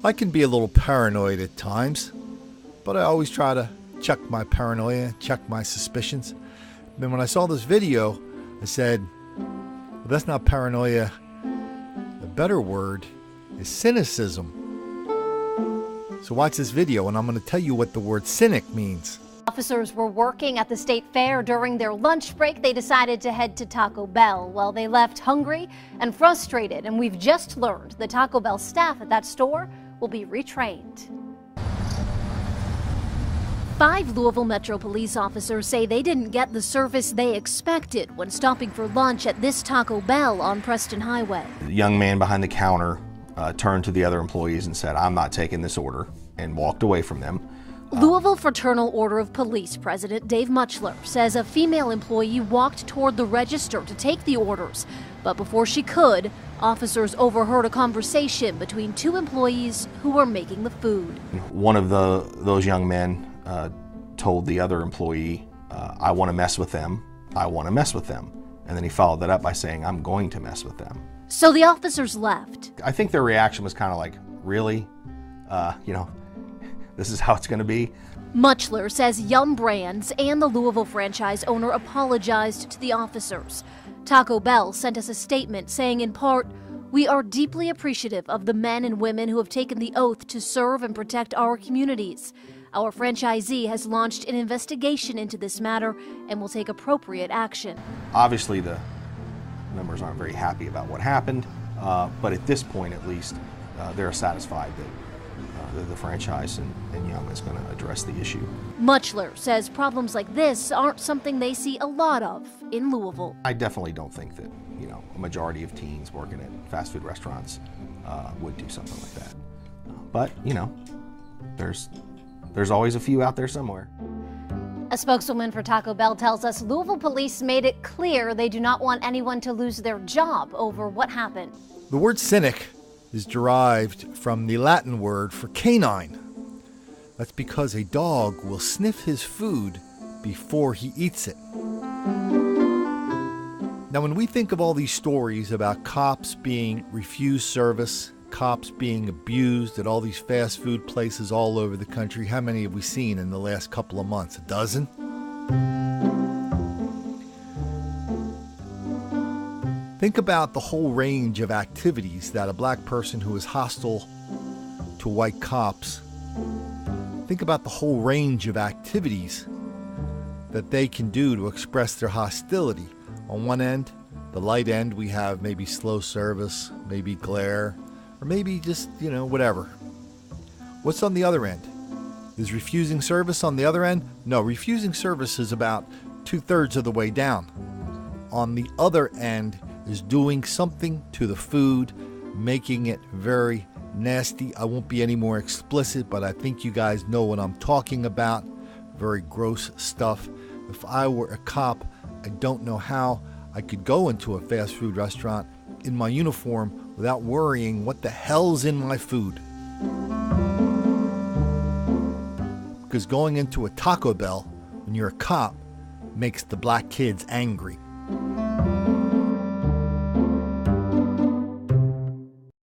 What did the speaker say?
I can be a little paranoid at times, but I always try to check my paranoia, check my suspicions. Then when I saw this video, I said, well, that's not paranoia. The better word is cynicism. So watch this video and I'm going to tell you what the word cynic means. Officers were working at the state fair. During their lunch break, they decided to head to Taco Bell. Well, they left hungry and frustrated, and we've just learned the Taco Bell staff at that store will be retrained. 5 Louisville Metro police officers say they didn't get the service they expected when stopping for lunch at this Taco Bell on Preston Highway. The young man behind the counter turned to the other employees and said, "I'm not taking this order," and walked away from them. Louisville Fraternal Order of Police President Dave Muchler says a female employee walked toward the register to take the orders, but before she could, officers overheard a conversation between 2 employees who were making the food. One of those young men told the other employee, "I want to mess with them, I want to mess with them." And then he followed that up by saying, "I'm going to mess with them." So the officers left. I think their reaction was kind of like, really? This is how it's going to be? Muchler says Yum Brands and the Louisville franchise owner apologized to the officers. Taco Bell sent us a statement saying in part, "We are deeply appreciative of the men and women who have taken the oath to serve and protect our communities. Our franchisee has launched an investigation into this matter and will take appropriate action." Obviously, the members aren't very happy about what happened, but at this point, at least, they're satisfied that the franchise and Yum is going to address the issue. Muchler says problems like this aren't something they see a lot of in Louisville. I definitely don't think that, a majority of teens working at fast food restaurants would do something like that. But, there's always a few out there somewhere. A spokeswoman for Taco Bell tells us Louisville police made it clear they do not want anyone to lose their job over what happened. The word cynic is derived from the Latin word for canine. That's because a dog will sniff his food before he eats it. Now, when we think of all these stories about cops being refused service, cops being abused at all these fast food places all over the country, how many have we seen in the last couple of months? A dozen? Think about the whole range of activities that a black person who is hostile to white cops, think about the whole range of activities that they can do to express their hostility. On one end, the light end, we have maybe slow service, maybe glare, or maybe just, whatever. What's on the other end? Is refusing service on the other end? No, refusing service is about 2/3 of the way down. On the other end is doing something to the food, making it very nasty. I won't be any more explicit, but I think you guys know what I'm talking about. Very gross stuff. If I were a cop, I don't know how I could go into a fast food restaurant in my uniform without worrying what the hell's in my food. Because going into a Taco Bell when you're a cop makes the black kids angry.